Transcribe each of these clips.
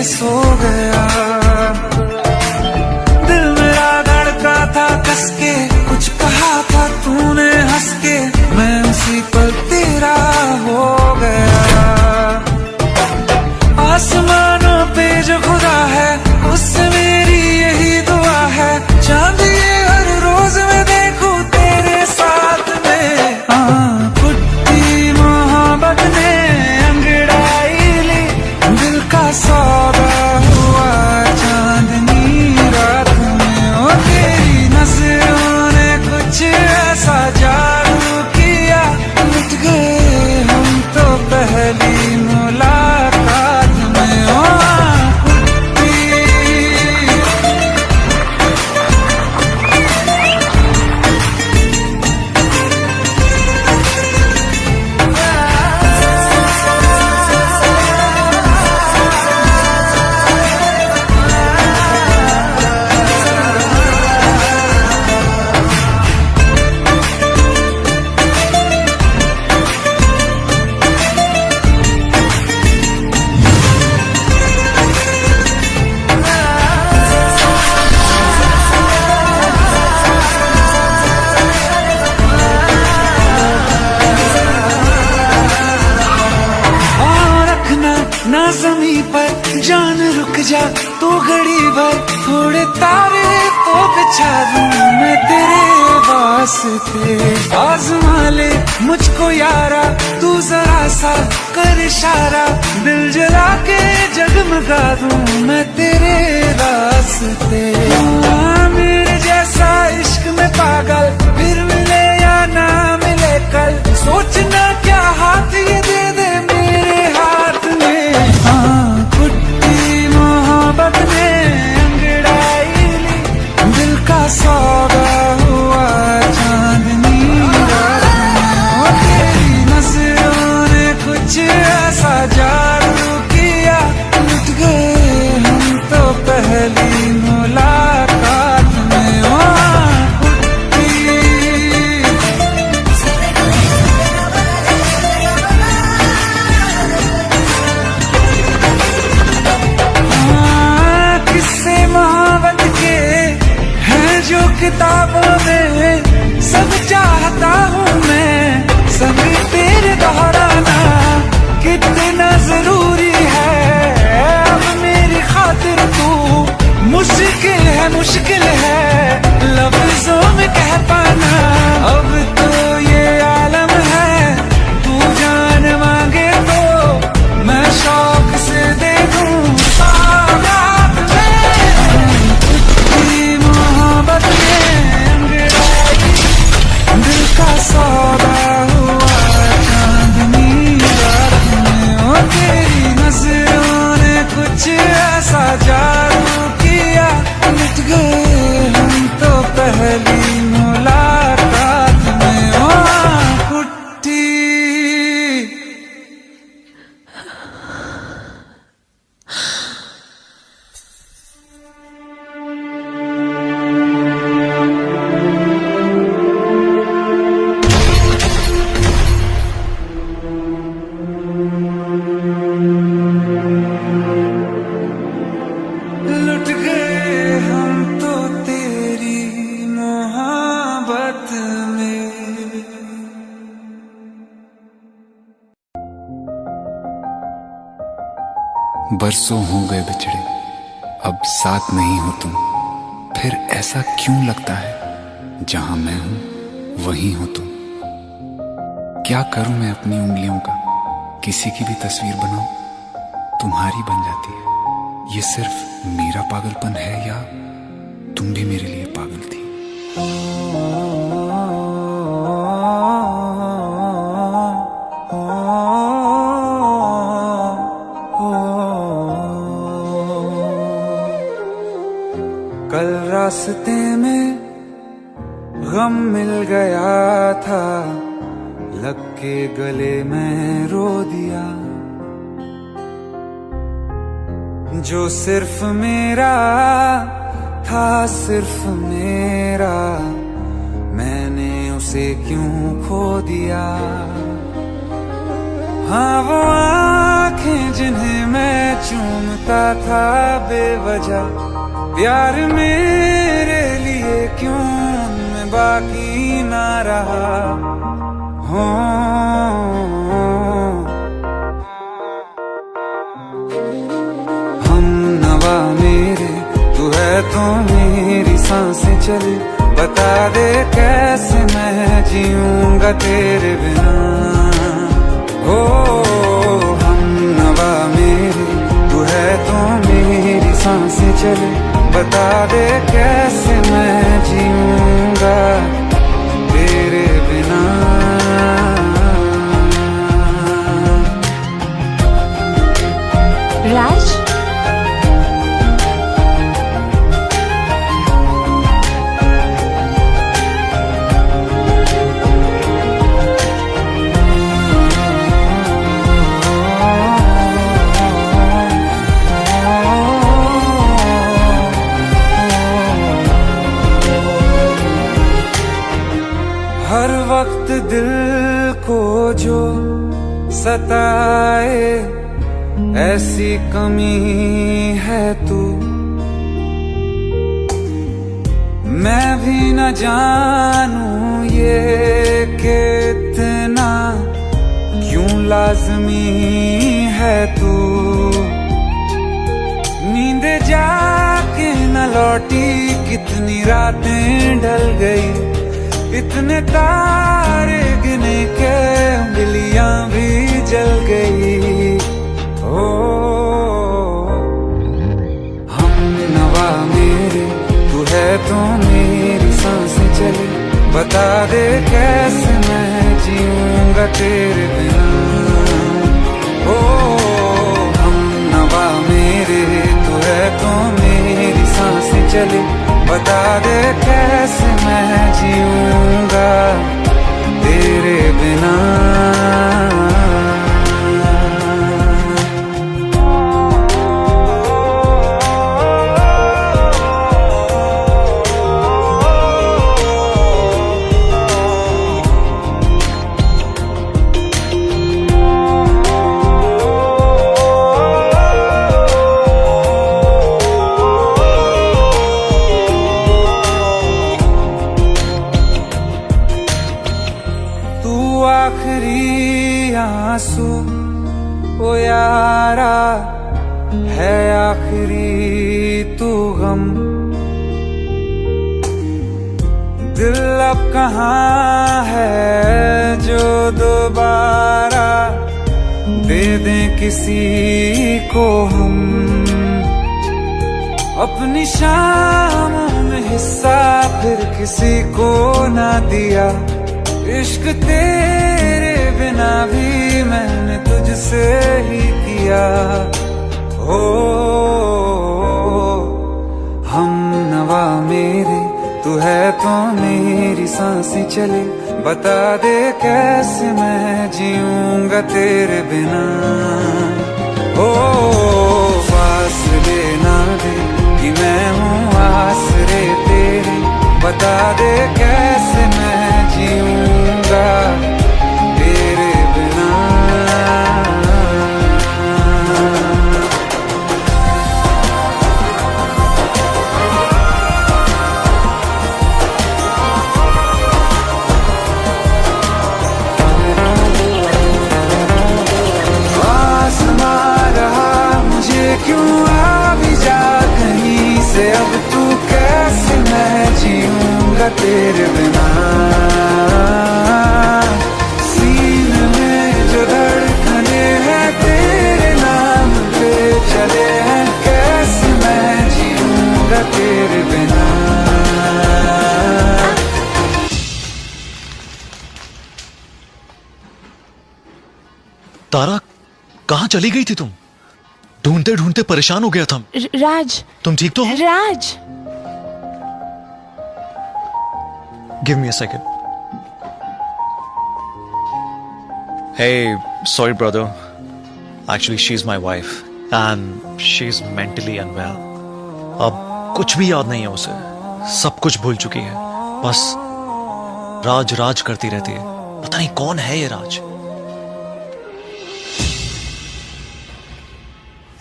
सो गया। दिल मेरा धड़का था कस के, कुछ कहा था तूने हंस के, मैं उसी पर तेरा हो गया। आसमानों पे जो खुदा है उससे मेरी यही दुआ है, चांद ये हर रोज मैं देखूं तेरे साथ में। कुट्टी मोहब्बत ने अंगड़ाई ली, दिल का सौदा हुआ चांदनी रात में। ओ तेरी नजरों ने कुछ ऐसा जादू किया, लुट गए हम तो पहली मुलाकात में। ओ ना ज़मीं पर जान रुक जा तू घड़ी भर, थोड़े तारे तो बिछा दूं मैं तेरे वास्ते। आज़मा ले मुझको यारा तू जरा सा कर इशारा, दिल जला के जगमगा दूं मैं तेरे रास्ते। मेरे जैसा इश्क में पागल फिर मिले या ना मिले कल, सोचना क्या हाथ ये दे दे मेरे हाथ में। कुट्टी मोहब्बत ने अंगड़ाई ली, दिल का सौदा हुआ चांदनी रात में। तेरी नजरों ने कुछ ऐसा जादू किया, लुट गए हम तो पहली मुलाकात में। ओ किताबों में सब चाहता हूँ मैं, संग तेरे दोहराना कितना जरूरी है। अब मेरी खातिर तू मुश्किल है लफ्जों में कह पाना। अब तो ये आलम है तू जान मांगे तो मैं शौक से दे दूँ सौगात में। मोहब्बत दिल का सौदा हुआ चांदनी रात में। ओ तेरी नजरों ने कुछ ऐसा जादू किया, लुट गए हम तो पहली मुलाकात में। ओ कुट्टी बरसों हो गए बिछड़े, अब साथ नहीं हो तुम, फिर ऐसा क्यों लगता है जहां मैं हूं वहीं हो तुम। क्या करूं मैं अपनी उंगलियों का, किसी की भी तस्वीर बनाऊं तुम्हारी बन जाती है। ये सिर्फ मेरा पागलपन है या तुम भी मेरे लिए पागल थी। कल रास्ते में गम मिल गया था, लग के गले में रो दिया। जो सिर्फ मेरा था, सिर्फ मेरा, मैंने उसे क्यों खो दिया। हाँ वो आँखें जिन्हें मैं चूमता करता था बेवजह प्यार मेरे लिए क्यों मैं बाकी ना रहा हो। हम नवा मेरे तू है तो मेरी सांसें चले बता दे कैसे मैं जीऊंगा तेरे बिना हो। हम नवा मेरे तू है तो मेरी सांसें चले बता दे कैसे मैं जीऊंगा तेरे बिना। राज, हर वक्त दिल को जो सताए ऐसी कमी है तू मैं भी न जानूं ये कि इतना क्यों लाजमी है तू। नींद जाके न लौटी कितनी रातें ढल गई इतने तारे गिने के उंगलियां भी जल गई ओ। हम नवा मेरे तू है तो मेरी सांसें चले बता दे कैसे मैं जीऊंगा तेरे बिना ओ। हम नवा मेरे तू है तो मेरी सांसें चले बता दे कैसे मैं जीऊंगा तेरे बिना। आखिरी आंसू ओ यारा है आखिरी तू गम दिल अब कहाँ है जो दोबारा दे दें किसी को हम अपनी शामों में हिस्सा फिर किसी को ना दिया इश्क तेरे बिना भी मैंने तुझसे ही किया हो। हम नवा मेरे तू है तो मेरी सांसें चले बता दे कैसे मैं जीऊंगा तेरे बिना ओ। फासले ना दे कि मैं हूँ आसरे तेरे बता दे कैसे मैं जीऊंगा तेरे बिना। आसमां रहा मुझे क्यों आ भी जा कहीं से अब तू कैसे मैं जीऊंगा तेरे बिना। सीने में जो धड़कने हैं तेरे नाम पे चले हैं कैसे मैं जीऊंगा तेरे बिना। तारा कहाँ चली गई थी तुम? ढूंढते ढूंढते परेशान हो गया था। राज, तुम ठीक तो हो? Raj, give me a second. Hey, sorry brother. Actually, she's my wife and she's mentally unwell. अब कुछ भी याद नहीं है उसे, सब कुछ भूल चुकी है। बस राज राज करती रहती है। पता नहीं कौन है ये राज।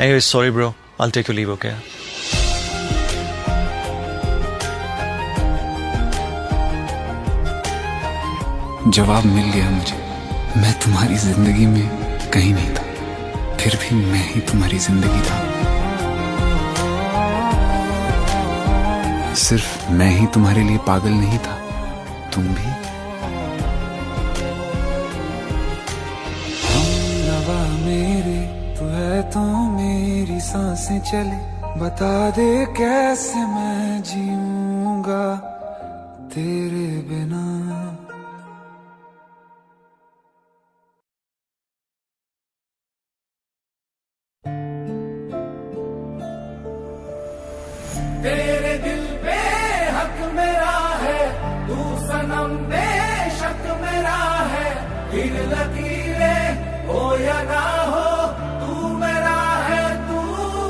Anyway, sorry bro. I'll take your leave, okay? जवाब मिल गया मुझे। मैं तुम्हारी जिंदगी में कहीं नहीं था, फिर भी मैं ही तुम्हारी जिंदगी था। सिर्फ मैं ही तुम्हारे लिए पागल नहीं था, तुम भी। हमनवा मेरे तू है तो मेरी सांसें चले, बता दे कैसे मैं जीऊंगा तेरे बिना। तेरे दिल पे हक मेरा है, तू सनम बेशक मेरा है। फिर लकीरें हो या ना हो, तू मेरा है, तू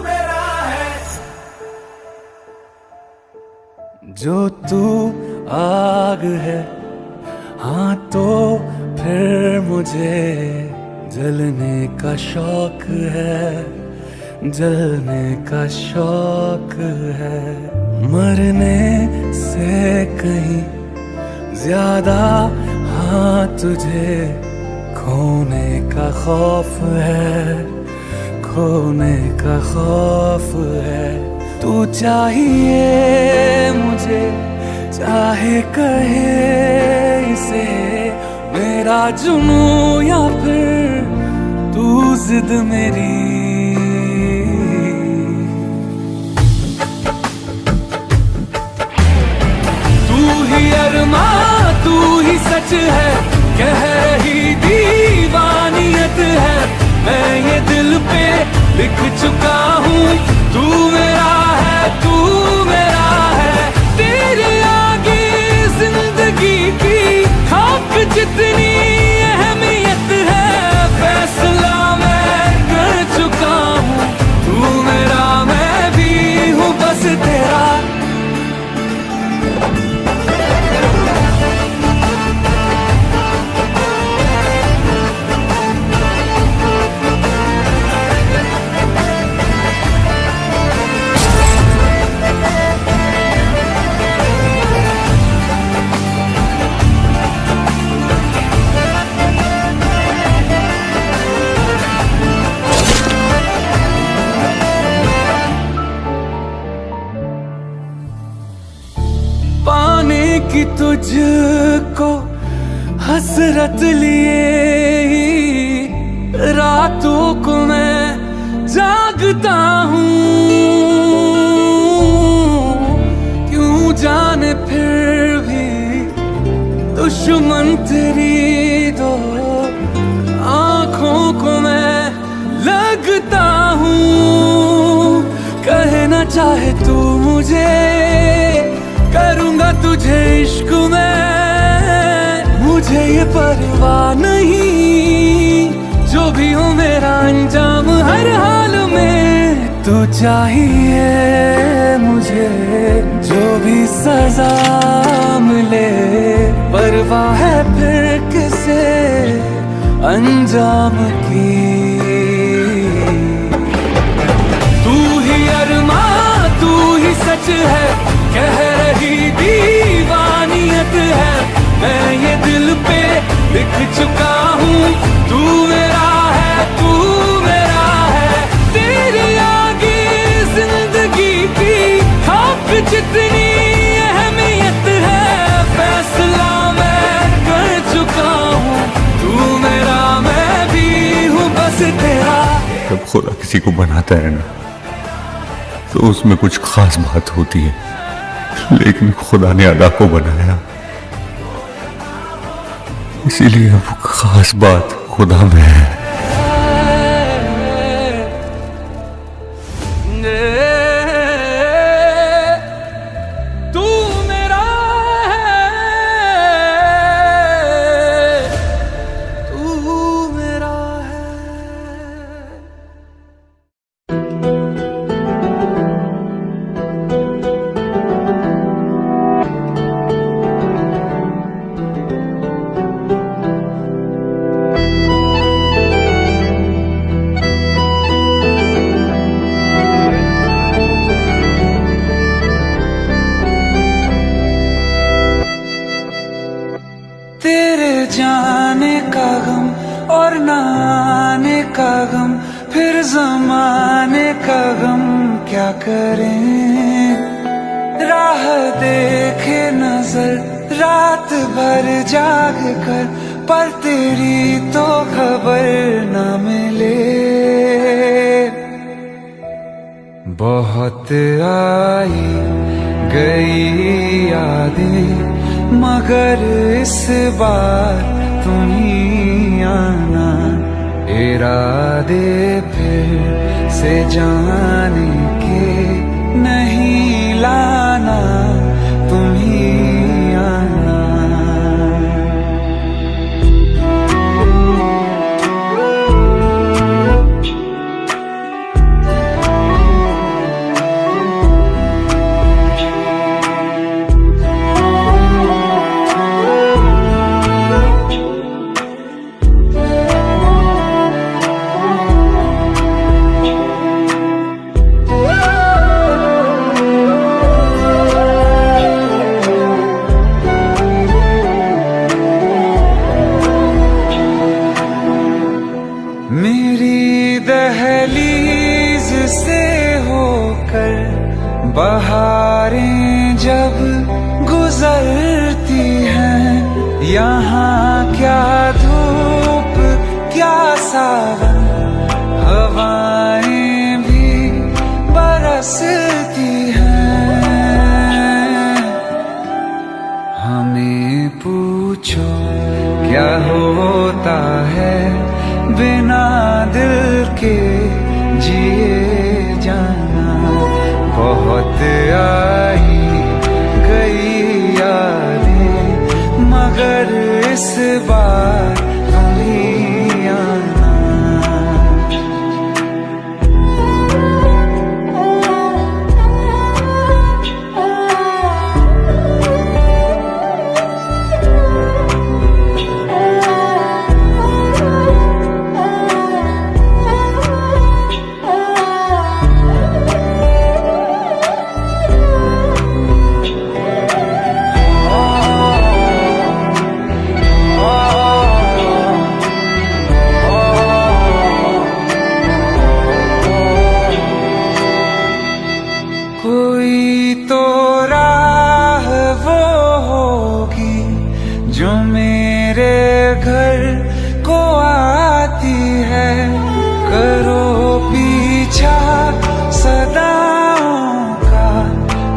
मेरा है। जो तू आग है, हाँ तो फिर मुझे जलने का शौक है, जलने का शौक है। मरने से कहीं ज्यादा हाँ तुझे खोने का खौफ है, खोने का खौफ है। तू चाहिए मुझे, चाहे कहे इसे मेरा जुनू या फिर तू जिद मेरी। तू ही सच है, कह रही दीवानियत है। मैं ये दिल पे लिख चुका हूँ, तू मेरा है, तू मेरा है। तेरे आगे जिंदगी की खाक जितनी अहमियत है। फैसला मैं कर चुका हूँ, तू मेरा मैं भी हूँ बस तेरा। कि तुझको हसरत लिए ही रातों को मैं जागता हूँ। क्यों जाने फिर भी दुश्मन तेरी दो आँखों को मैं लगता हूँ। कहना चाहे तू मुझे, करूँगा तुझे इश्क में। मुझे ये परवाह नहीं, जो भी हो मेरा अंजाम हर हाल में। तू चाहिए मुझे, जो भी सजा मिले। परवाह है फिर किसे अंजाम की। तू ही अरमां, तू ही सच है, कह रही दीवानियत है। मैं ये दिल पे लिख चुका हूँ, तू मेरा है, तू मेरा है। तेरे आगे जिंदगी की खाक जितनी अहमियत है। फैसला मैं कर चुका हूँ, तू मेरा मैं भी हूँ बस तेरा। जब खुदा किसी को बनाता है ना, तो उसमें कुछ खास बात होती है। लेकिन खुदा ने अदा को बनाया, इसीलिए वो खास बात खुदा में है। तू मेरा है, तू मेरा है। ना आने का गम, फिर जमाने का गम क्या करें। राह देखे नजर रात भर जाग कर, पर तेरी तो खबर न मिले। बहुत आई गई यादें, मगर इस बार तुम ही आना। इरादे फिर से जाने के नहीं लाना, तुम ही आना। मेरी दहलीज से होकर बहारें जब गुजरती हैं, यहाँ क्या धूप क्या सावन, हवाएं भी बरसती हैं। हमें पूछो क्या होता है बिना दिल के जिए जाना। बहुत आई गई यादें, मगर इस बार तुम ही आना। कोई तो राह वो होगी जो मेरे घर को आती है। करो पीछा सदाओं का,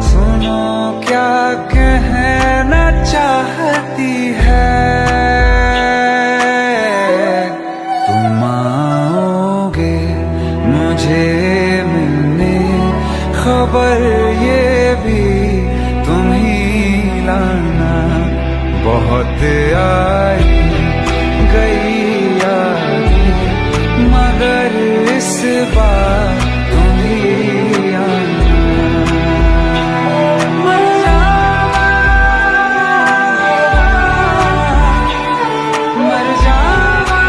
सुनो क्या कहना चाहती है। तुम आओगे मुझे मिलने, खबर ये भी तुम ही लाना। बहुत आई गई यादें, मगर इस बार तुम ही आना। मर जावा, मर जावा।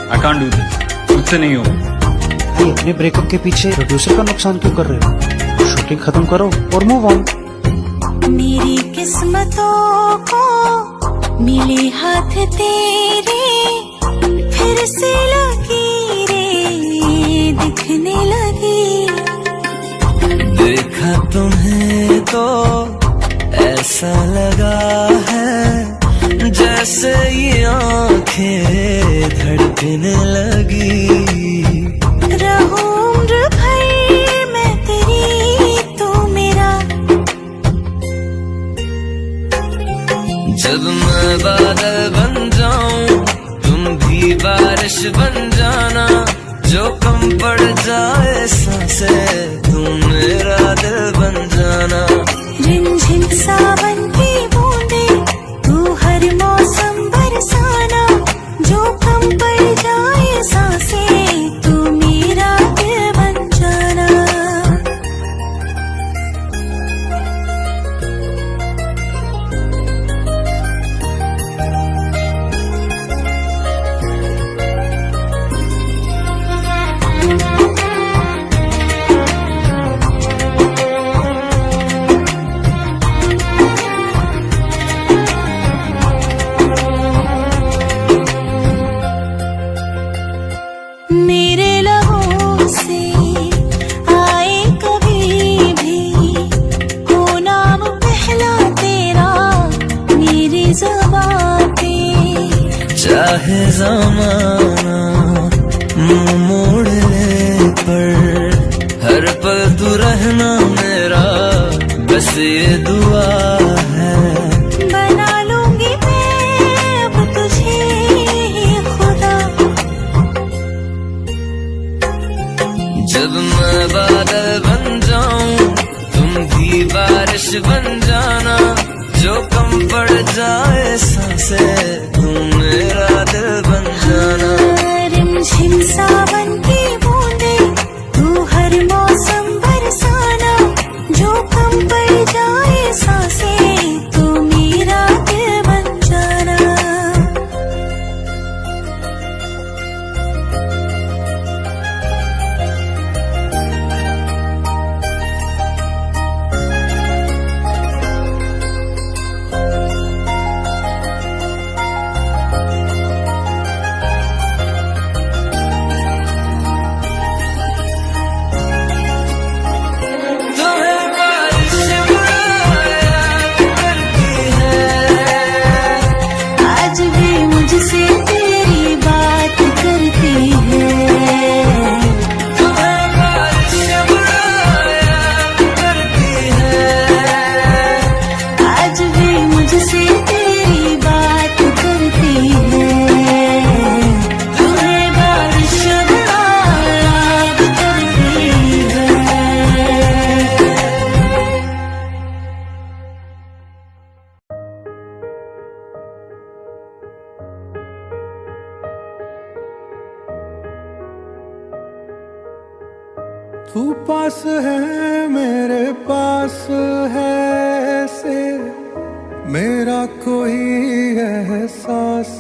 I can't do this. मुझसे नहीं होगा। ये अपने ब्रेकअप के पीछे प्रोड्यूसर का नुकसान क्यों कर रहे हो? शूटिंग खत्म करो और मूव ऑन। मेरी किस्मतों को मिले हाथ तेरे, फिर से लकीरें दिखने लगी। देखा तुम्हें तो ऐसा लगा है जैसे ये आंखें धड़कने लगी। रहूं उम्र भर मैं तेरी, तू मेरा। जब मैं बादल बन बन जाना, जो कम पड़ जाए सांसें तू मेरा दिल बन जाना। रिमझिम सावन की बूंदे तू हर मौसम बरसाना, जो कम पड़ जाए सांसें तू मेरा दिल बन जाना। मेरे लबों से आए कभी भी हो नाम पहला तेरा मेरी ज़बां पे। चाहे ज़माना मुंह मोड़ ले पर हर पल तू रहना मेरा, बस ये दुआ है। बना लूंगी मैं अब तुझे खुदा, जब मैं बादल बन जाऊं तुम भी बारिश बन जाना, जो कम पड़ जाए सांसें तुम मेरा दिल बन जाना। रिमझिम सावन की बूंदे तू हर मौसम बरसाना, जो कम पड़ जाए सांसें तू मेरा दिल बन जाना। तुम्हें बारिश याद करती है, आज भी मुझसे तेरी बात करती है। तुम्हें बारिश याद करती है, आज भी मुझसे तेरी बात करती है। तुम्हें बारिश याद करती है। तू पास है मेरे पास है ऐसे, मेरा कोई एहसास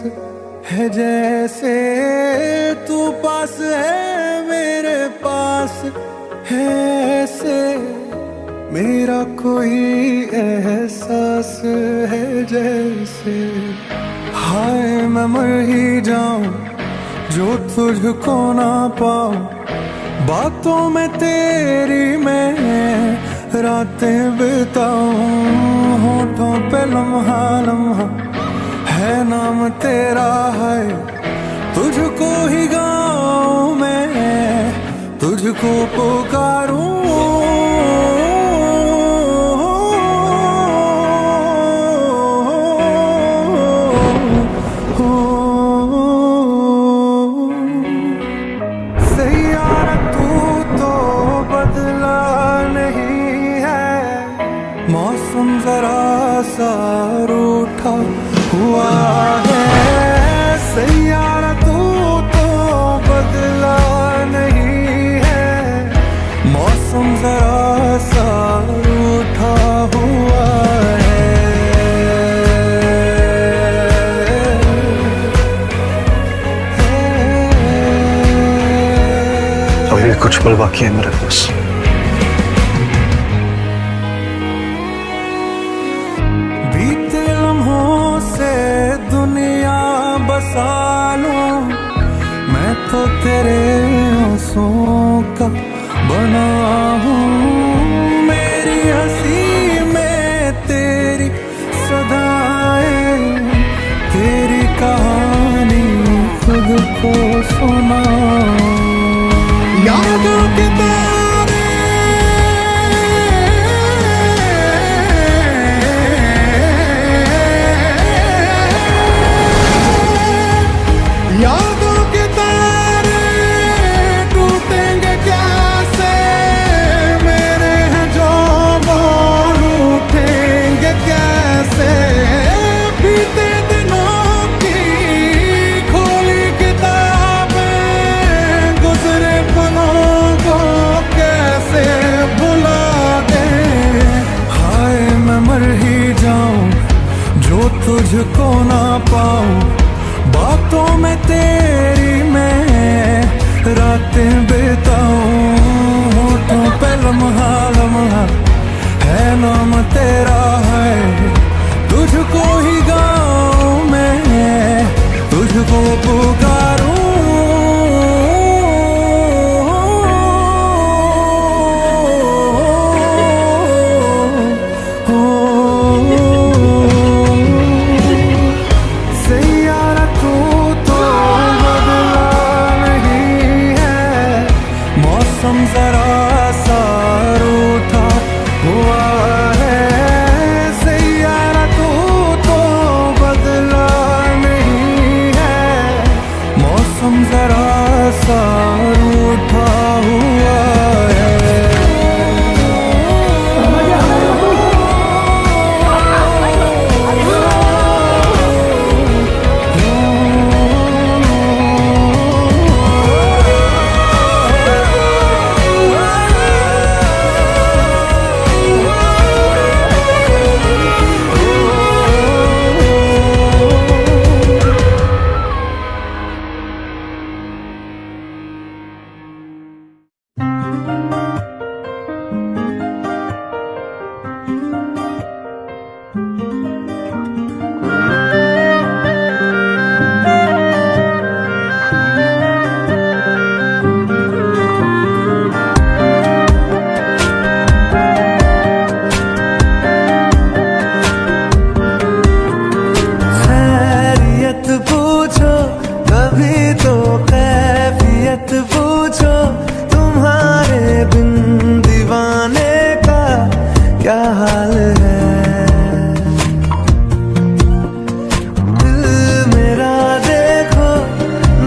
है जैसे। तू पास है मेरे पास है ऐसे, मेरा कोई एहसास है जैसे। हाय मैं मर ही जाऊं जो तुझको ना पाऊं, बातों में तेरी मैं रातें बिताऊं। होठों पे लम्हा लम्हा है नाम तेरा है, तुझको ही गाऊं मैं, तुझको पुकारूं। सैयारा तू तो बदला नहीं है, मौसम जरा सा रूठा हुआ है। सैयारा तू तो बदला नहीं है, मौसम जरा सा रूठा हुआ है। अभी कुछ पल बाकी है मेरे पास। बीते लम्हों से दुनिया बसा लूं, मैं तो तेरे आंसुओं का बना हूँ। मेरी हंसी में तेरी सदाएं, तेरी कहानी खुद को सुना। यादों के तारे यादों के तारे जाऊं बातों में तेरी मैं रातें बिताऊं होठों पे लम्हा लम्हा है नाम तेरा है तुझको ही गाऊं मैं तुझको पुकारूं सैयारा तू तो बदला नहीं है मौसम जरा सा रूठा हुआ है सैयारा तू तो बदला नहीं है मौसम जरा सा रूठा हुआ पूछो कभी तो कैफियत पूछो तुम्हारे बिन दीवाने का क्या हाल है दिल मेरा देखो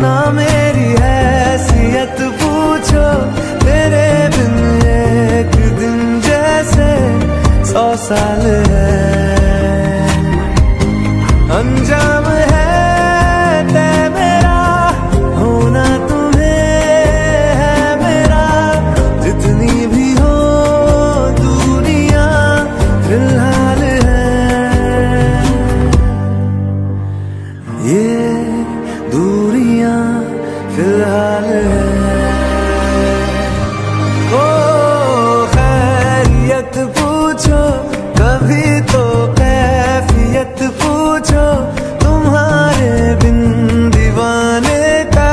ना मेरी हैसियत पूछो तेरे बिन एक दिन जैसे 100 साल है अंजाम है तय मेरा होना तुम्हें है मेरा जितनी भी हो दूरियां फिलहाल है ये दूरियां फिलहाल है ओ खैरियत पूछो कभी तो कैफियत पूछो तुम्हारे बिन दीवाने का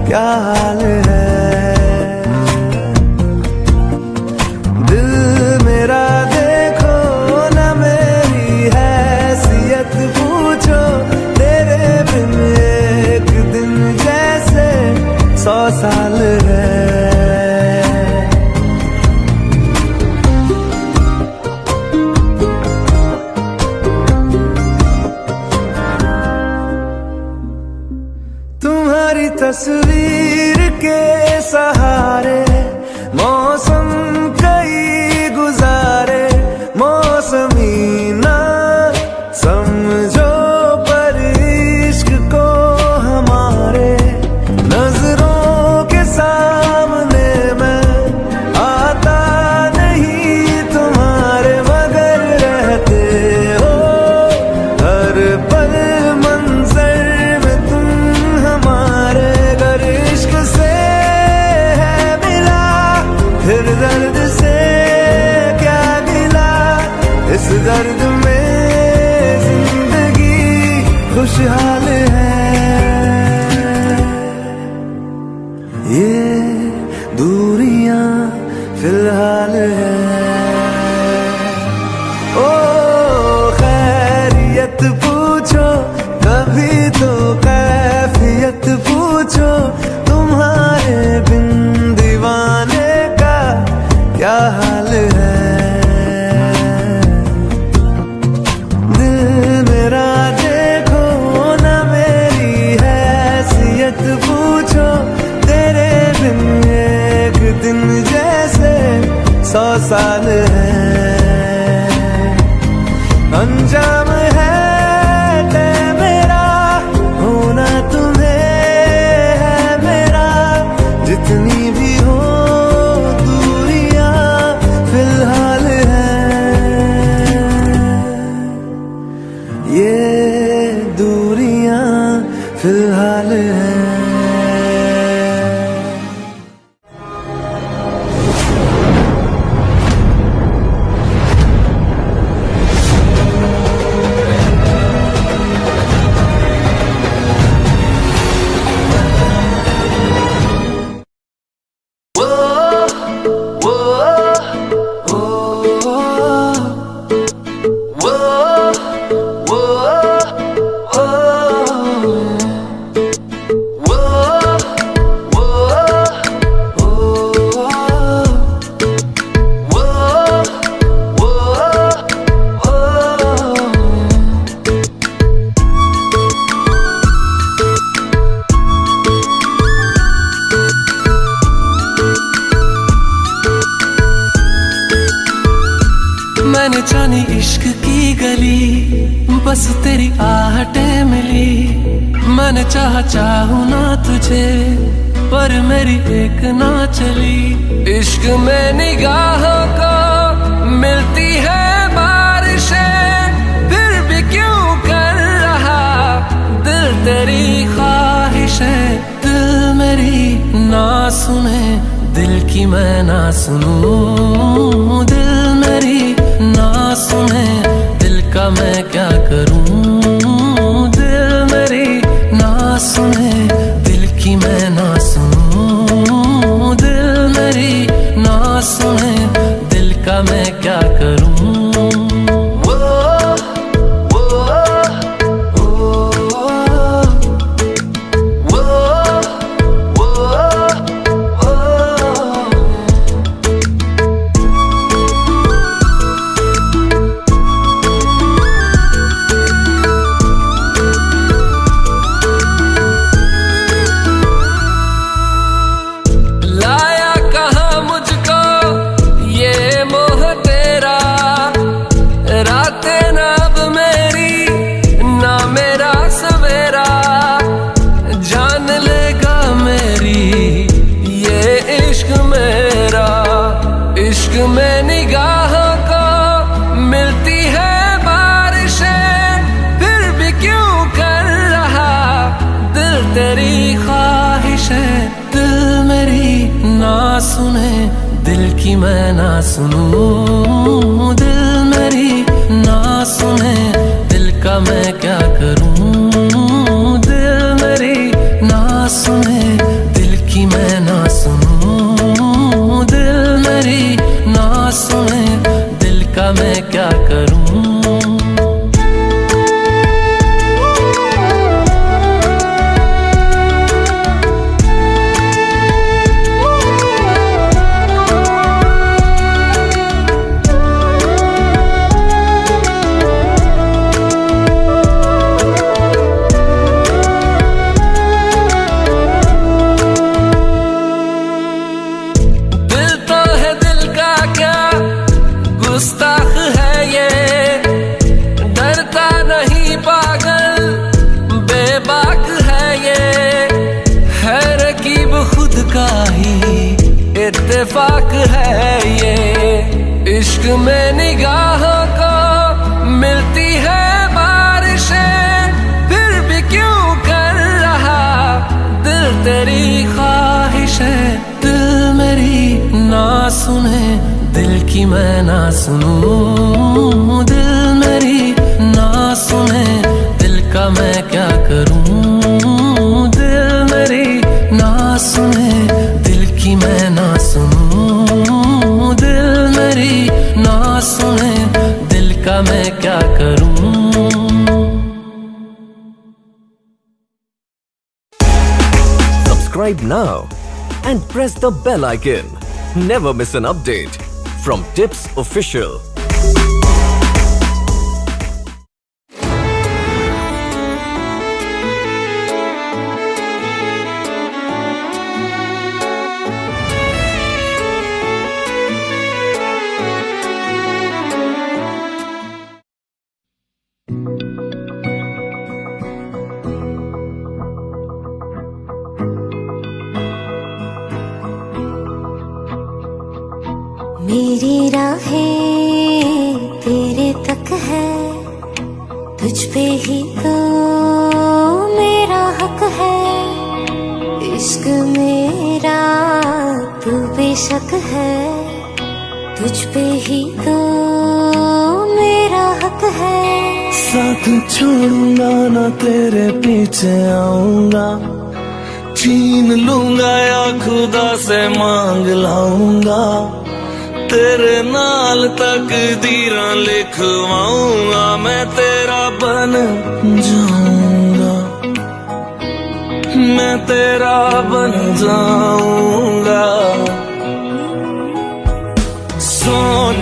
क्या हाल है दिल मेरा देखो ना मेरी हैसियत पूछो तेरे बिन एक दिन जैसे 100 साल है तुम्हारी तस्वीर के सहारे मौसम कई गुजारे मौसमी ना समझो पर इश्क को हमारे नजरों के सामने मैं आता नहीं तुम्हारे मगर रहते हो हर पल मंजर में तुम हमारे घर इश्क से है मिला फिर दर्द से क्या गिला इस दर्द में जिंदगी खुशहाल है ये दूरियां फिलहाल है ओ खैरियत पूछो कभी तो कैफियत पूछो तुम्हारे बिन दीवाने का क्या हाल है दिल मेरा देखो ना मेरी हैसियत पूछो तेरे बिन एक दिन जैसे 100 साल है अंजाम है तय मेरा होना तुम्हें है मेरा जितनी भी हो दूरियां फिलहाल है ये दूरियां बस तेरी आहटें मिली, मैंने चाहूं ना तुझे, पर मेरी एक ना चली। इश्क में निगाहों को मिलती है बारिशें, फिर भी क्यों कर रहा दिल तेरी ख्वाहिशें। दिल मेरी ना सुने, दिल की मैं ना सुनूं। दिल मेरी ना सुने, दिल का मैं क्या करूं। दिल मेरी ना सुने, दिल की मैं ना सुनूं। दिल मेरी ना सुने, दिल का मैं क्या करूं। इश्क में निगाहों को मिलती है बारिशें, फिर भी क्यों कर रहा दिल तेरी ख्वाहिशें। दिल मेरी ना सुने, दिल की मैं ना सुनूं। दिल मेरी ना सुने, दिल का मैं क्या करूं। दिल मेरी ना सुने, दिल की मैं ना सुनूं। दिल मेरी ना सुने, दिल का मैं क्या करूं। गुस्ताख है ये, डरता नहीं पागल बेबाक है ये, है रकीब खुद का ही इत्तेफाक है ये। इश्क में निगाहों को मिलती है बारिशें, फिर भी क्यों कर रहा दिल तेरी ख्वाहिशें। दिल मेरी ना सुने, दिल की मैं ना सुनूं। दिल मेरी ना सुने, दिल का मैं क्या करूं। दिल मेरी ना सुने, दिल की मैं ना सुनूं। दिल मेरी ना सुने, दिल का मैं क्या करूं। Subscribe now and press the bell icon. Never miss an update from Tips Official. मेरी राहें तेरे तक है, तुझ पे ही तो मेरा हक है। इश्क मेरा तू बेशक है, तुझ पे ही तो मेरा हक है। साथ छोड़ूंगा ना तेरे पीछे आऊंगा, छीन लूंगा या खुदा से मांग लाऊंगा। तेरे नाल तकदीरां लिखवाऊंगा, मैं तेरा बन जाऊंगा, मैं तेरा बन जाऊंगा। सो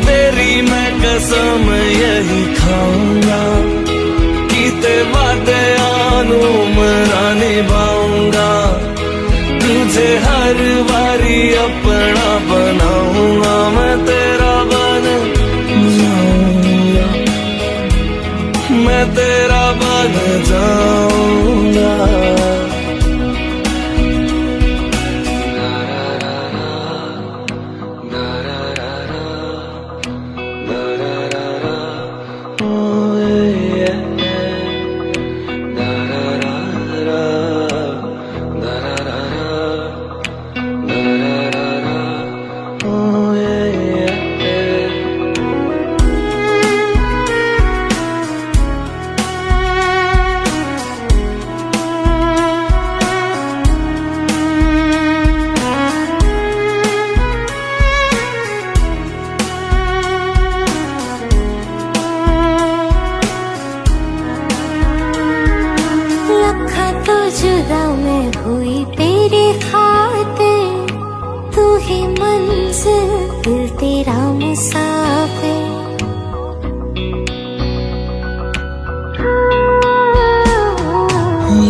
तेरी मैं कसम यही खाऊंगा, कीते वादे आनू मरा निभाऊंगा। तुझे हर बारी अपना बनाऊंगा, मैं तेरा बन जाऊंगा, मैं मैं तेरा बन जाऊंगा। लखा तो जुदा मैं हुई तेरे खातिर, तू ही मंजिल दिल तेरा मुसाफिर।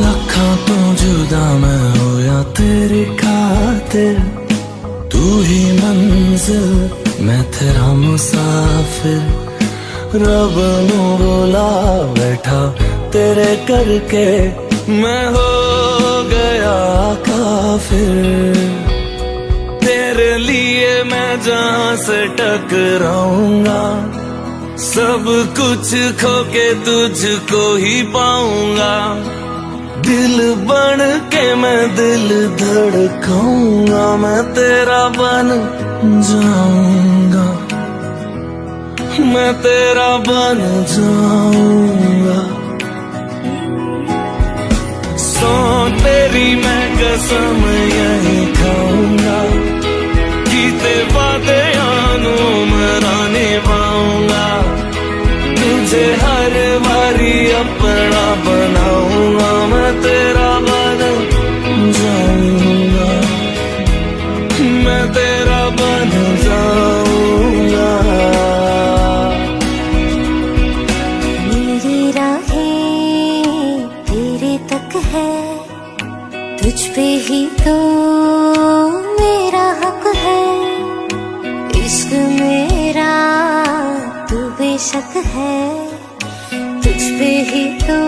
लखा तो जुदा मैं होया तेरे खातिर, तू ही मंजिल मैं तेरा मुसाफिर। रब नू बोला बैठा तेरे करके मैं हो गया काफिर। तेरे लिए मैं जहां से टकराऊंगा, सब कुछ खो के तुझको ही पाऊंगा। दिल बन के मैं दिल धड़काऊंगा, मैं तेरा बन जाऊंगा, मैं तेरा बन जाऊंगा। सो तेरी मैं कसम यही खाऊंगा, कीते वादे आनू मरा निभाऊंगा। तुझे हर बारी अपना बनाऊंगा, मैं तेरा बन जाऊंगा, मैं तेरा बन जाऊंगा। मेरी राहें तेरे तक है, तुझ पे ही तो मेरा हक है। इश्क मेरा तू बेशक है, तुझ पे ही तो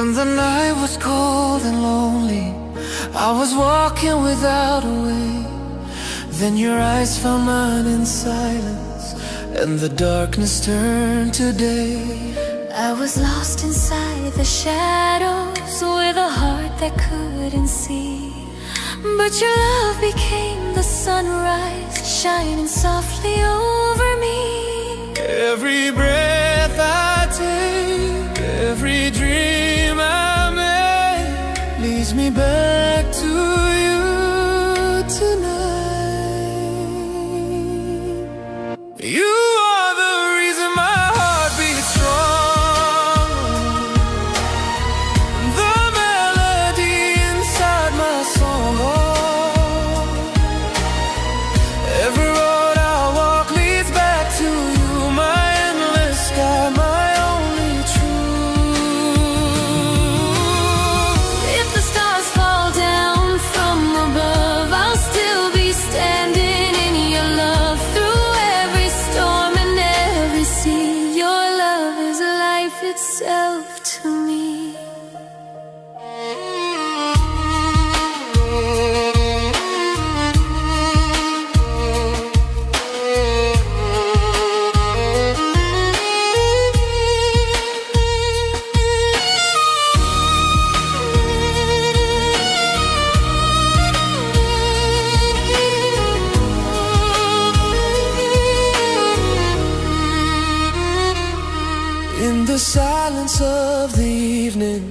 When the night was cold and lonely, I was walking without a way. Then your eyes found mine in silence, and the darkness turned to day. I was lost inside the shadows with a heart that couldn't see. But your love became the sunrise, shining softly over me. Every breath I take, every dream I make, leads me back to you tonight. You are the reason my heart beats strong, the melody inside my song. Every road I walk leads back to you, my endless sky, my only truth. If the stars fall down from above, I'll still be standing in your love. Through every storm and every sea, your love is life itself to me. In the silence of the evening,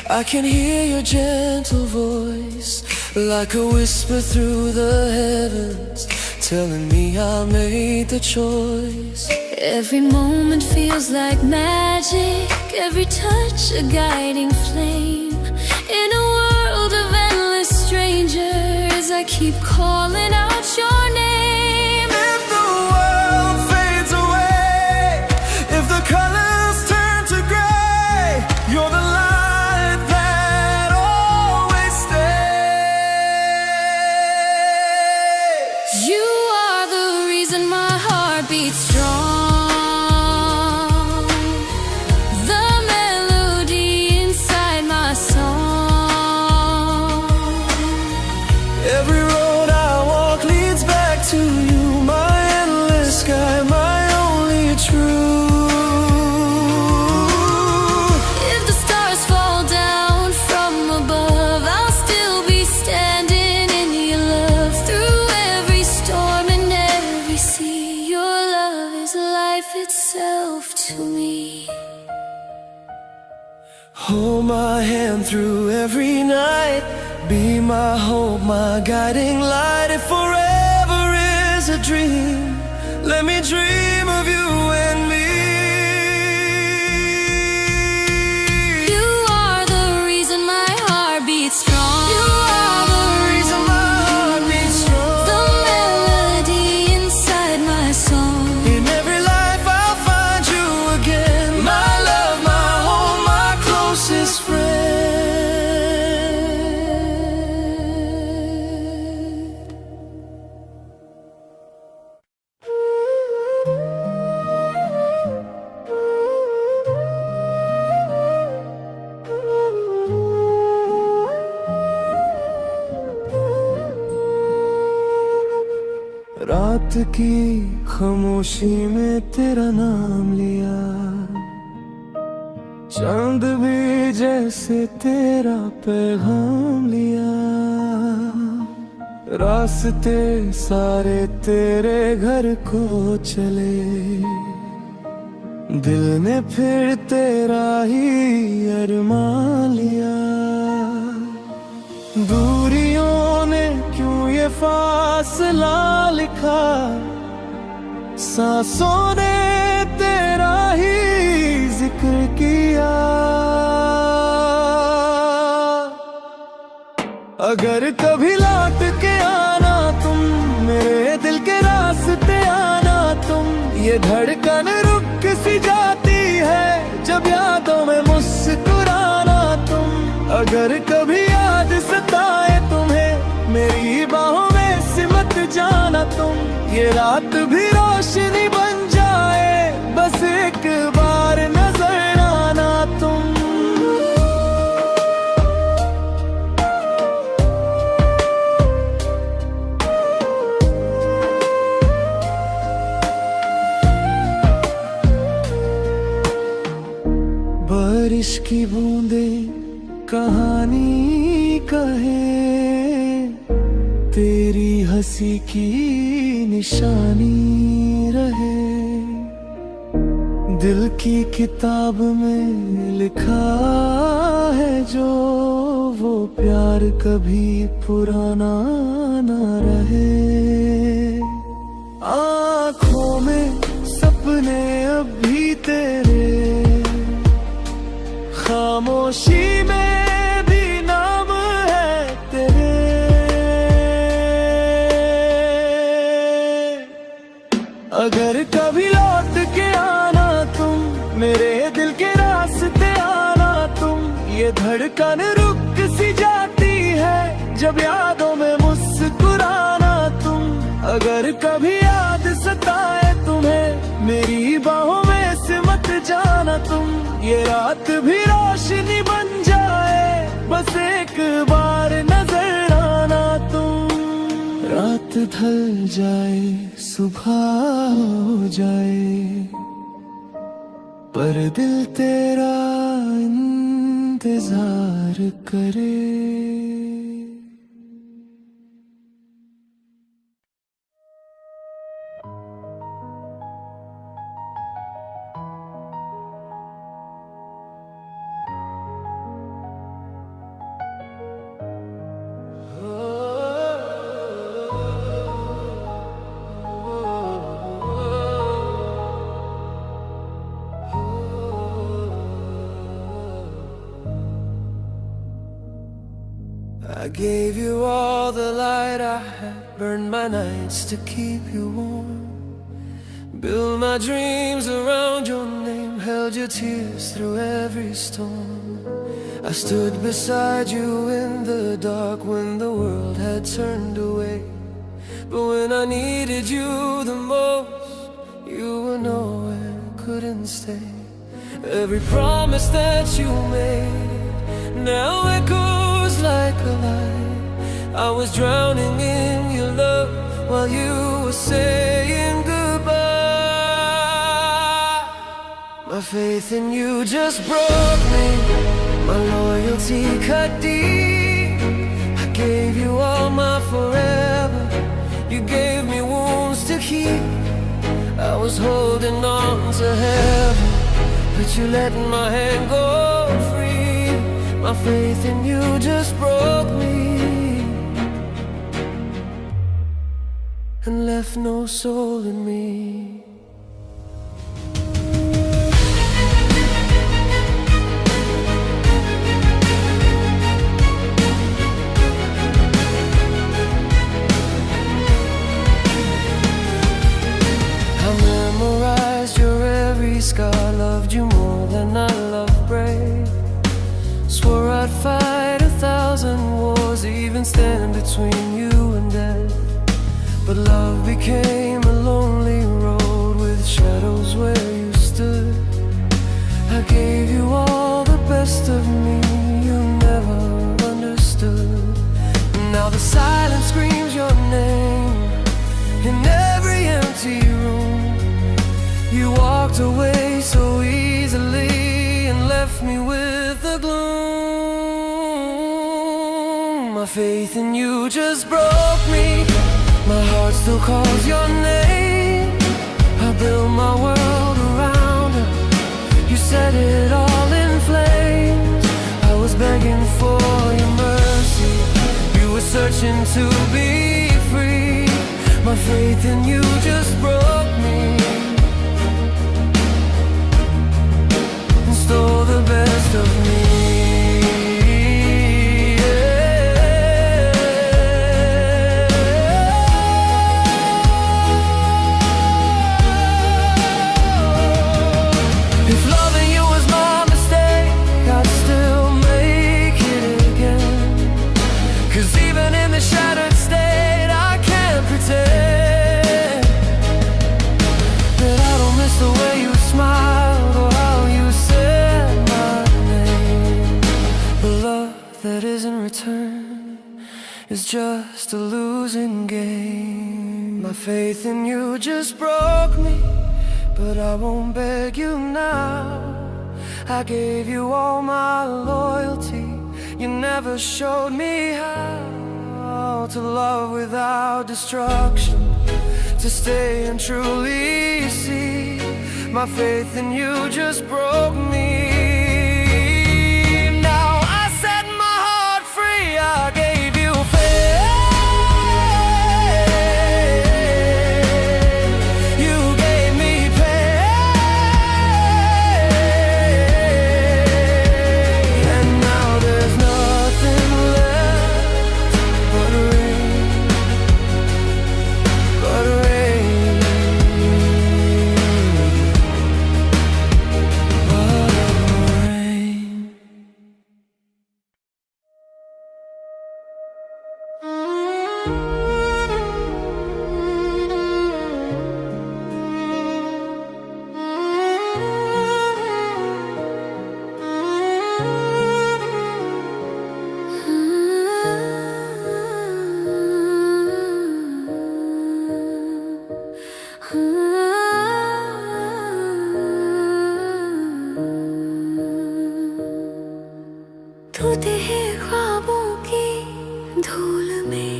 I can hear your gentle voice, like a whisper through the heavens, telling me I made the choice. Every moment feels like magic, every touch a guiding flame. In a world of endless strangers, I keep calling out your name. If the world fades away, if the colors turn to gray, you're the light that always stays. You are the reason my heart beats strong, the melody inside my song. Every road I walk leads back to you, my endless sky, my only truth. If the stars fall down from above, I'll still be standing in your love. Through every storm and every sea, your love is life itself to me. Hold my hand through every night, be my hope, my guiding light. If forever is a dream, let me dream of you and me. You are the reason my heart beats strong. You are the Reason my heart beats strong. the melody inside my song. In every life I'll find you again, my love, my home, my closest friend. रात की खामोशी में तेरा नाम लिया, चांद भी जैसे तेरा पैगाम लिया। रास्ते सारे तेरे घर को चले, दिल ने फिर तेरा ही अरमान लिया। दूरियों ने क्यों ये फासला लिखा, सांसों ने तेरा ही जिक्र किया। अगर कभी लौट के आना तुम, मेरे दिल के रास्ते आना तुम, ये धड़कन रुक सी जाती है जब यादों में मुस्कुराना तुम। अगर कभी याद सताए तुम्हें, मेरी बाहों में सिमट जाना तुम। ये रात भी रोशनी बन जाए, बस एक बार नजर आना तुम। बारिश की बूंदे कहानी कहे, तेरी हंसी की निशानी रहे। दिल की किताब में लिखा है जो, वो प्यार कभी पुराना ना रहे। आँखों में सपने अब भी तेरे, खामोशी में भी नाम है तेरे। अगर कभी लौट के आना तुम, मेरे दिल के रास्ते आना तुम। ये धड़कन रुक सी जाती है जब यादों में मुस्कुराना तुम। अगर कभी याद सताए तुम्हें, मेरी बाहों में से मत जाना तुम। ये रात भी रोशनी बन जाए, बस एक बार नजर आना तुम। रात ढल जाए सुबह हो जाए, पर दिल तेरा इंतजार करे। I gave you all the light I had, burned my nights to keep you warm, built my dreams around your name, held your tears through every storm. I stood beside you in the dark when the world had turned away, but when I needed you the most, you were nowhere, couldn't stay. Every promise that you made now echoes like a lie. I was drowning in your love while you were saying goodbye. My faith in you just broke me, my loyalty cut deep. I gave you all my forever, you gave me wounds to heal. I was holding on to heaven, but you let my hand go free. My faith in you just broke me and left no soul in me. I memorized your every scar, loved you more than I love brave. Swore I'd fight 1,000 wars, even stand between you and death. But love became a lonely road with shadows where you stood. I gave you all the best of me, you never understood. Now the silence screams your name in every empty room. You walked away so easily and left me with the gloom. My faith in you just broke me, my heart still calls your name. I built my world around her, you set it all in flames. I was begging for your mercy, you were searching to be free. My faith in you just broke me and stole the best of me. It's just a losing game. My faith in you just broke me, but I won't beg you now. I gave you all my loyalty. You never showed me how to love without destruction, to stay and truly see. My faith in you just broke me. Now I set my heart free. I gave you faith. You gave me pain, and now there's nothing left but rain, but rain, but rain. तूते हैं ख्वाबों की धूल में,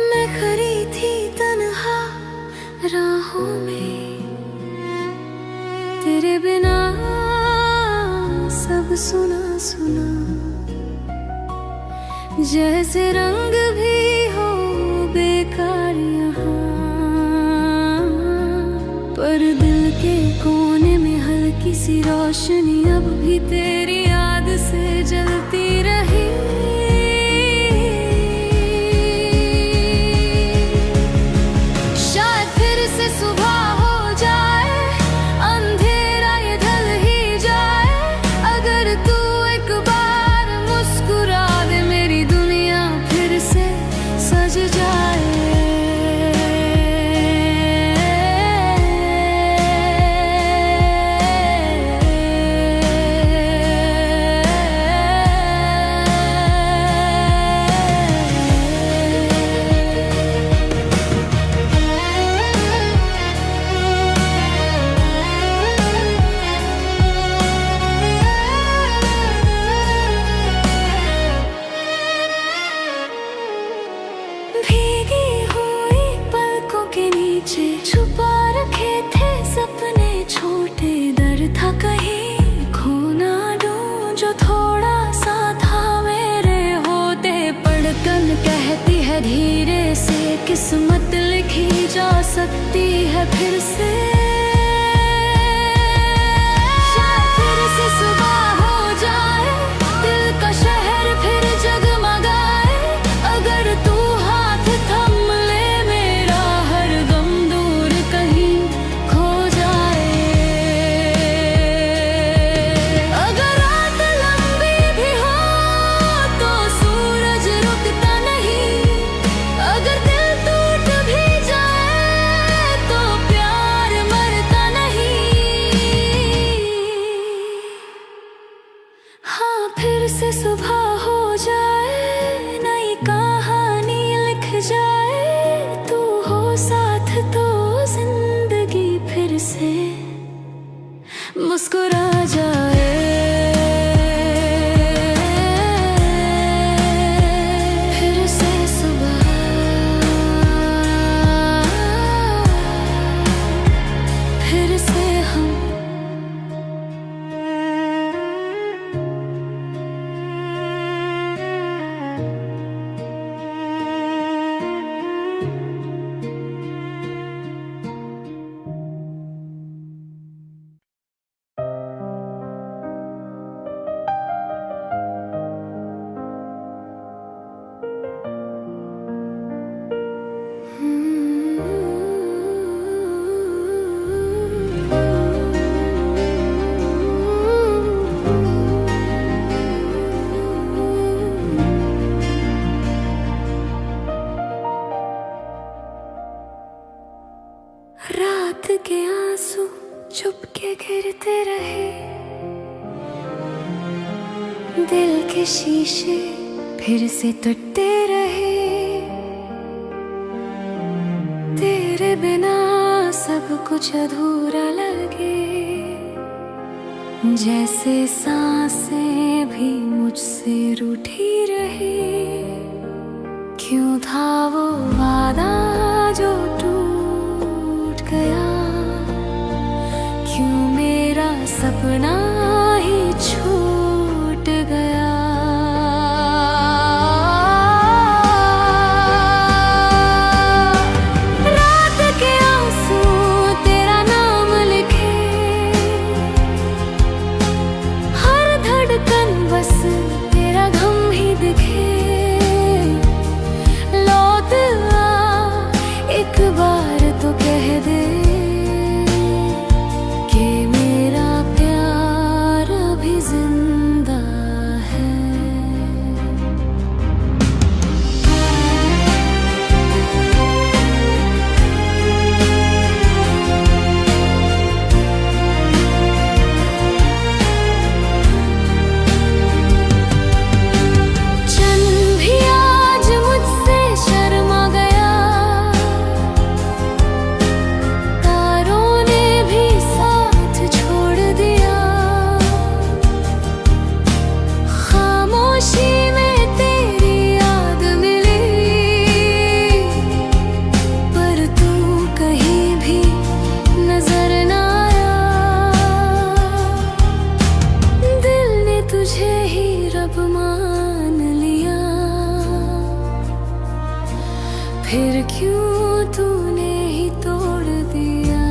मैं खड़ी थी तन्हा राहों में। तेरे बिना सब सुना सुना, जैसे रंग भी हो बेकार यहाँ। पर दिल के कोने में हल्की सी रोशनी अब भी तेरी याद से जलती रही। शायद फिर से सुबह हो जाए, अंधेरा ये ढल ही जाए। अगर तू एक बार मुस्कुरा दे, मेरी दुनिया फिर से सज जाए। भीगी हुई पलकों के नीचे छुपा रखे थे सपने छोटे। डर था कहीं खो ना दूं जो थोड़ा सा था मेरे होते। पड़कन कहती है धीरे से, किस्मत लिखी जा सकती है फिर से। शायद फिर से सुबह हो जाए, दिल का शहर फिर जगमगाए। अगर तू हाथ थम ले मेरा, हर गम दूर कहीं खो जाए। अगर रात लंबी भी हो तो सूरज रुकता नहीं। अगर दिल टूट भी जाए तो प्यार मरता नहीं। हाँ, फिर से सुबह हो जाए, नई कहानी लिख जाए। तू हो साथ तो जिंदगी फिर से मुस्कुरा जाए। फिर से सुबह, फिर से हम। रात के आंसू चुपके गिरते रहे, दिल के शीशे फिर से टूटते रहे। तेरे बिना सब कुछ अधूरा लगे। जैसे सांसें भी मुझसे रूठी रही। क्यों था वो वादा जो टूट गया, क्यों मेरा सपना ही छूट गया। रात के आंसू तेरा नाम लिखे, हर धड़कन बस तेरा गम ही दिखे। लौट आ एक बार तो कह दे कि मेरा प्यार अभी जिंदा है। चंद भी आज मुझसे शर्मा गया, तारों ने भी साथ छोड़ दिया। खामोशी में तेरी याद मिली, पर तू कहीं भी नजर न आया। दिल ने तुझे ही रब मान लिया, फिर क्यों तूने ही तोड़ दिया।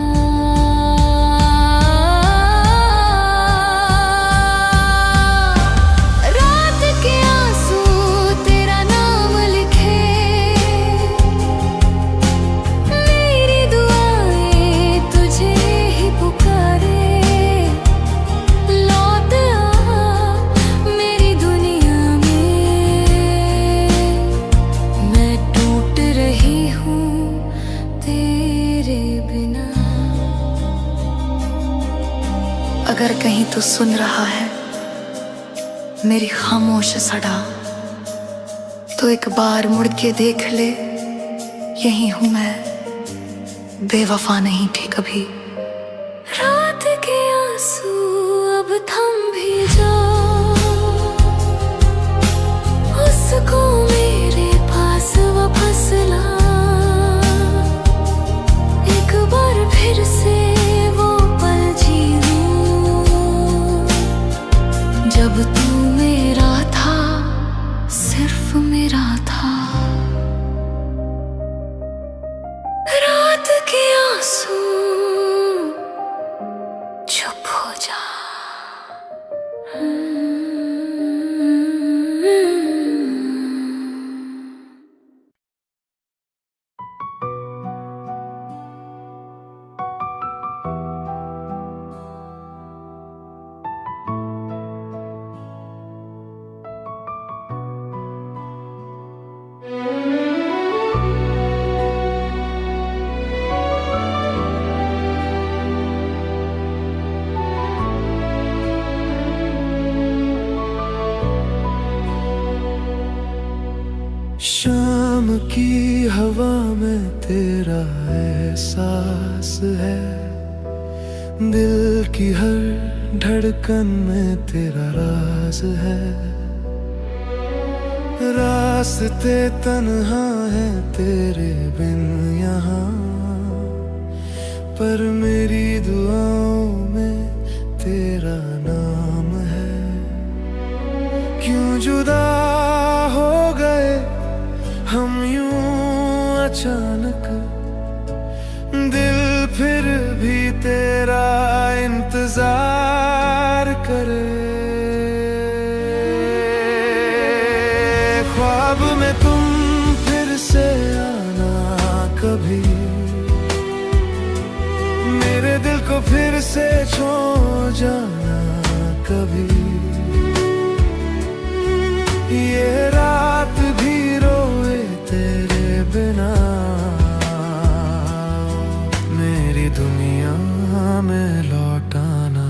रात के आंसू तेरा नाम लिखे, मेरी दुआएं तुझे ही पुकारे। लौट आ मेरी दुनिया में, मैं टूट रही हूँ तेरे बिना। अगर कहीं तू सुन रहा है मेरी खामोश सड़ा, तो एक बार मुड़ के देख ले, यही हूँ मैं, बेवफा नहीं थी कभी। रात के आंसू अब थम भी जाओ, उसको मेरे पास वापस ला। एक बार फिर से वो पल जी लूं, जब तू मेरा था, सिर्फ मेरा था। रात के आंसू चुप हो जा। शाम की हवा में तेरा एहसास है, दिल की हर धड़कन में तेरा राज है। रास्ते तन्हा है तेरे बिन यहाँ, पर मेरी दुआओं में तेरा नाम है। क्यों जुदा हो गए हम यूं अचानक, दिल फिर भी तेरा इंतजार करे। ख्वाब में तुम फिर से आना कभी, मेरे दिल को फिर से छोड़ जाना कभी। ये रात भी रोए तेरे बिना, मेरी दुनिया में लौटाना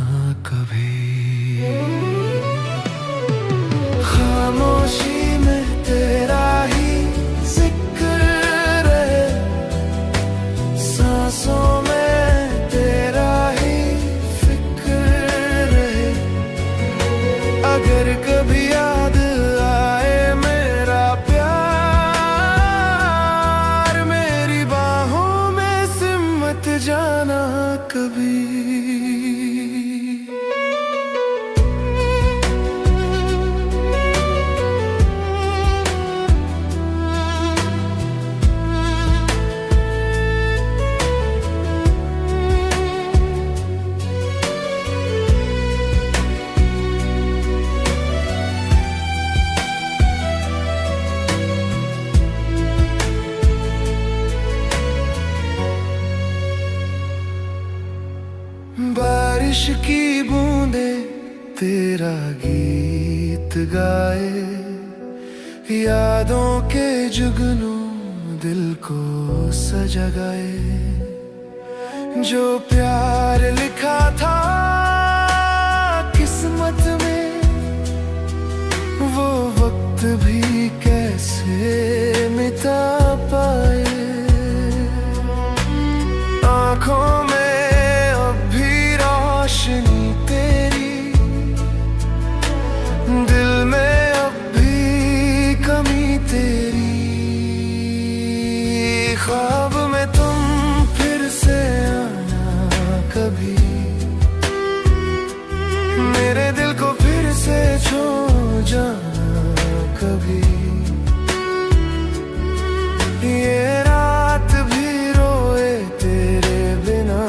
बारिश की बूंदे तेरा गीत गाए, यादों के जुगनू दिल को सजगाए। जो प्यार लिखा था किस्मत में, वो वक्त भी कैसे मिटा पाए। आंखों में अब भी रोशनी तेरी, दिल में अब भी कमी तेरी। ख्वाब में तुम फिर से आना कभी, मेरे दिल को फिर से छोड़ जाना कभी। ये रात भी रोए तेरे बिना,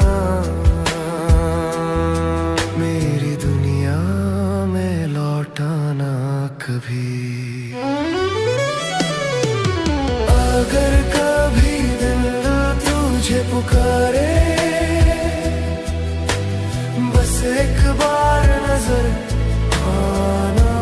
मेरी दुनिया में लौटाना कभी। अगर कभी दिल तुझे पुकारे, बस एक बार नजर आना।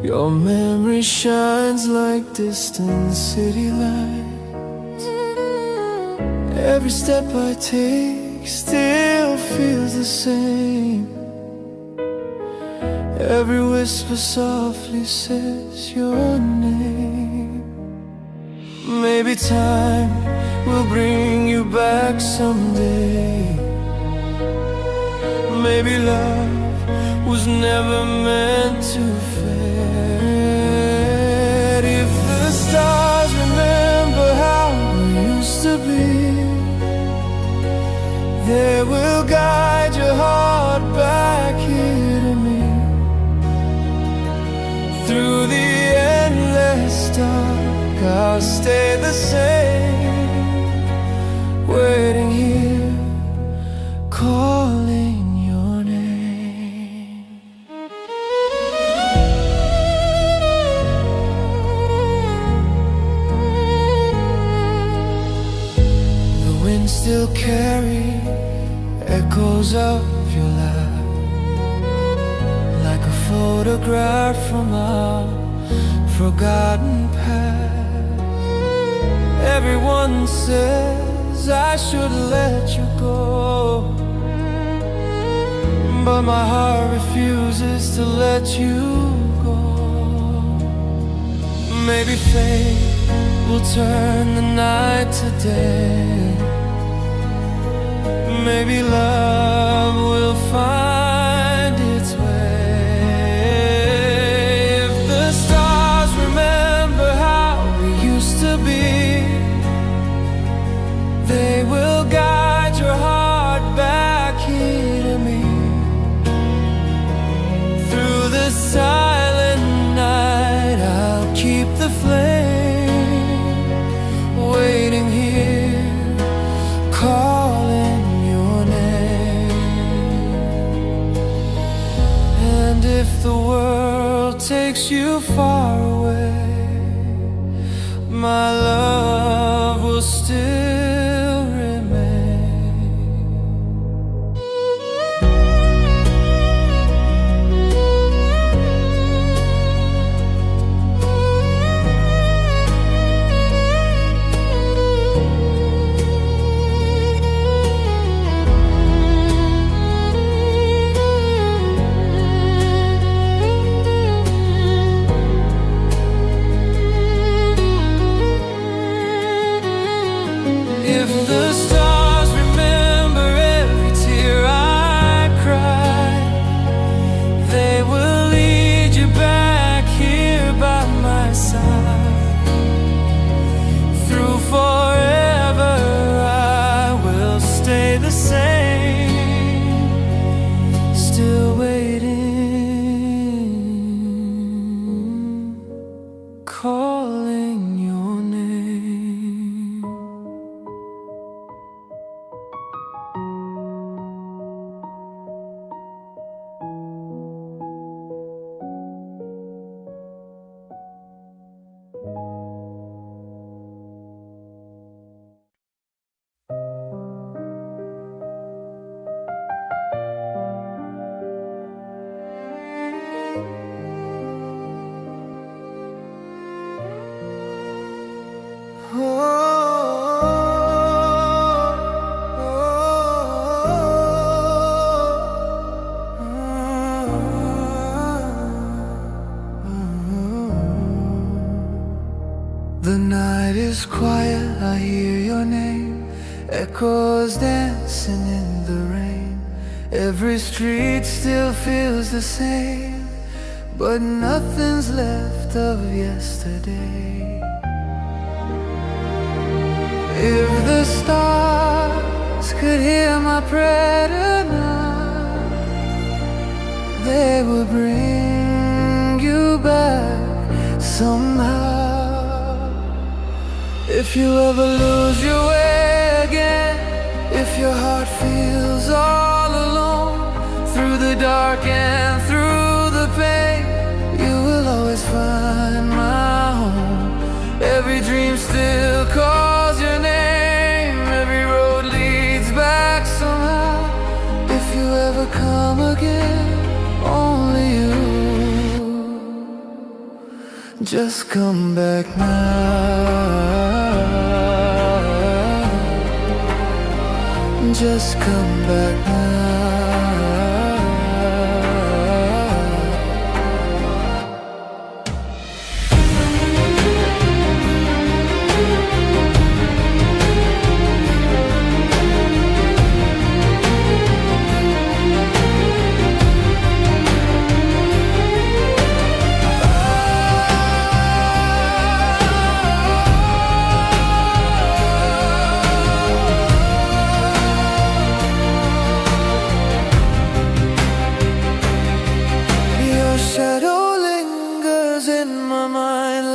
Your memory shines like distant city lights. Every step I take still feels the same. Every whisper softly says your name. Maybe time will bring you back someday. Maybe love was never meant to fade. If the stars remember how we used to be, they will guide your heart back here to me. Through the endless dark, I'll stay the same, waiting here, calling your name. The wind still carries echoes of your laugh, like a photograph from our forgotten past. Everyone says I should let you go, but my heart refuses to let you go. Maybe fate will turn the night to day. Maybe love will find its way. If the stars remember how we used to be, they will guide your heart back here to me. Through the silent night, I'll keep the flame, waiting here, calling your name. And if the world takes you far away, my love will still remain. If the stars remember every tear I cried, they will lead you back here by my side. Through forever I will stay the same, still waiting, calling your name. The night is quiet, I hear your name, echoes dancing in the rain. Every street still feels the same, but nothing's left of yesterday. If the stars could hear my prayer tonight, they would bring you back somehow. If you ever lose your way again, if your heart feels all alone, through the dark and through the pain, you will always find my home. Every dream still calls your name, every road leads back somehow. If you ever come again, only you, just come back now. Just come back now.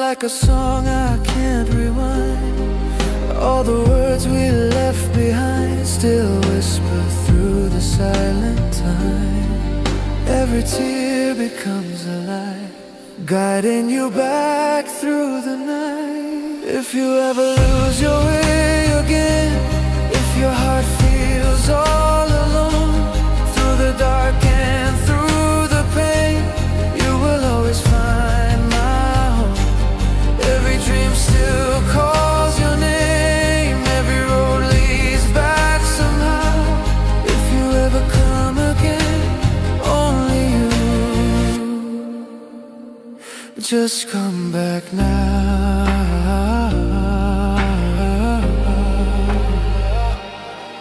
Like a song I can't rewind. All the words we left behind still whisper through the silent time. Every tear becomes alive, guiding you back through the night. If you ever lose your way again, if your heart feels all alone, through the dark and through the pain, you will always find my home. Every dream still calls your name, every road leads back somehow. If you ever come again, only you, just come back now.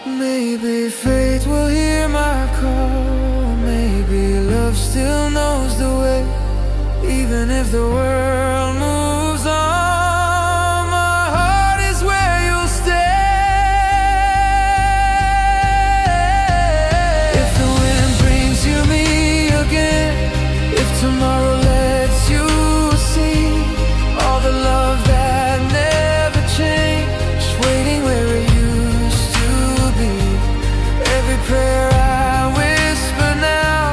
Maybe fate will hear my call, maybe love still knows the way. Even if the world moves on, my heart is where you'll stay. If the wind brings you me again, if tomorrow lets you see all the love that never changed, waiting where it used to be. Every prayer I whisper now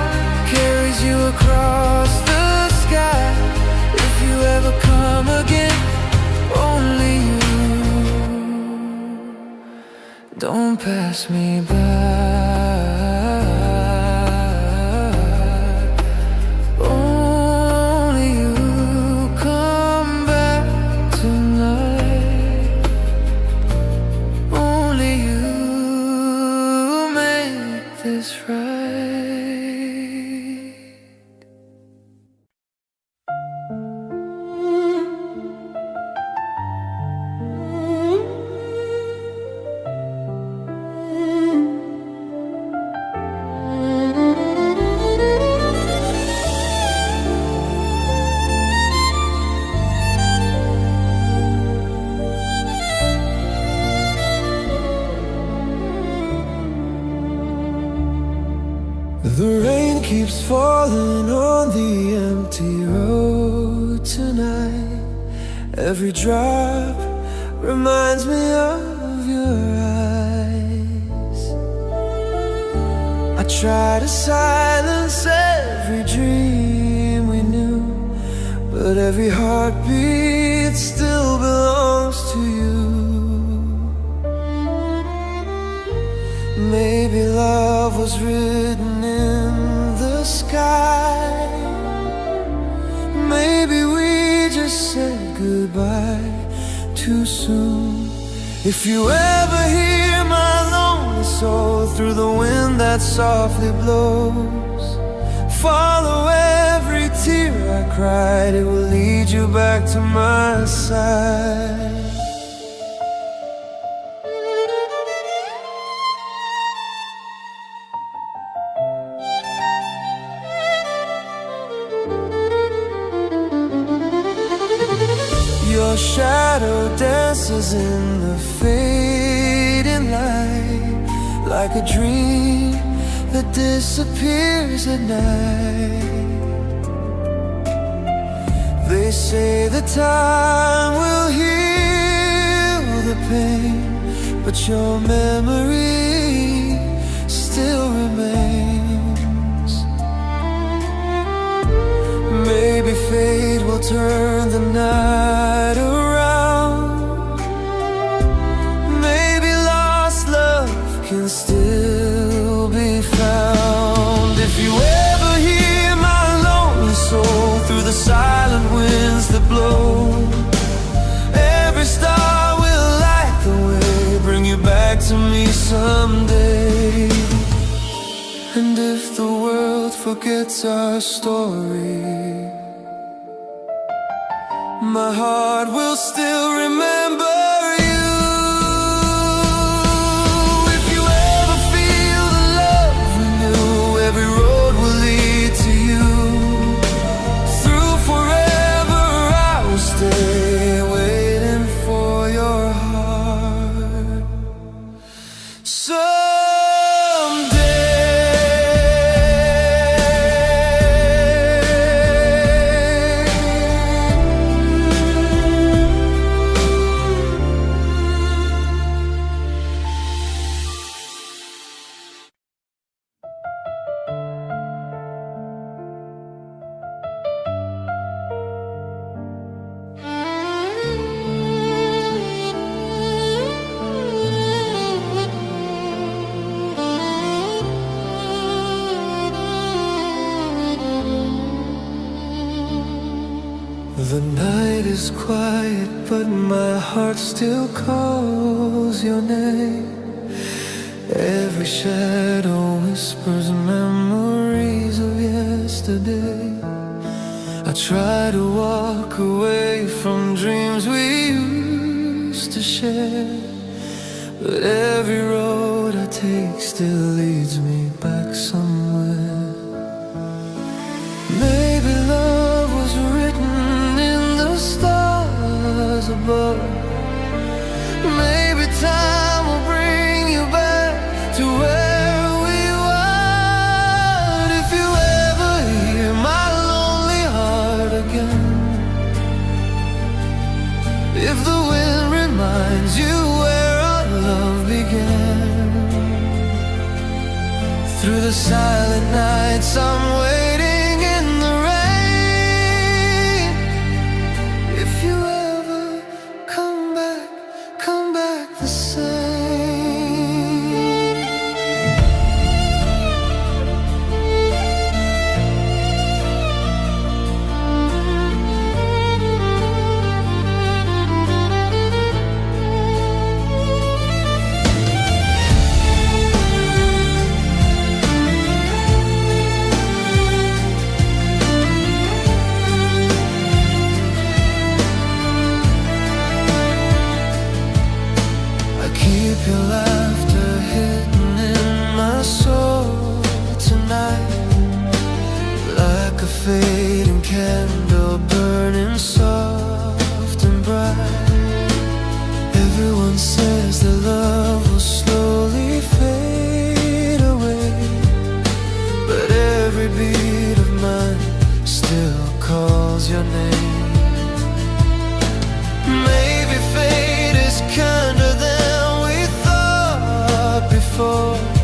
carries you across the sky. If you ever come again, only you, don't pass me by. Only you, come back tonight. Only you, make this right. keeps falling on the empty road tonight. Every drop reminds me of your eyes. I try to silence every dream we knew, but every heartbeat still belongs to you. Maybe love was written in the sky. Maybe we just said goodbye too soon. If you ever hear my lonely soul through the wind that softly blows, follow every tear I cried, it will lead you back to my side. Your shadow dances in the fading light, like a dream that disappears at night. They say that time will heal the pain, but your memory still remains. Maybe fate will turn the night around. Maybe lost love can still be found. If you ever hear my lonely soul through the silent winds that blow, every star will light the way, bring you back to me someday. And if the world forgets our story, my heart will still remember you. If you ever feel the love we knew, every road will lead to you. Through forever I will stay, waiting for your heart. The night is quiet, but my heart still calls your name. Every shadow whispers memories of yesterday. I try to walk away from dreams we used to share, but every road I take still leads me back somewhere. Maybe love was written in the stars above. Maybe time will bring you back to where we were. If you ever hear my lonely heart again, if the wind reminds you where our love began, through the silent nights I'm waiting in the rain. If you ever come back the same. Keep your laughter hidden in my soul tonight, like a fading candle burning soft and bright. Everyone says that love will slowly fade away, but every beat before.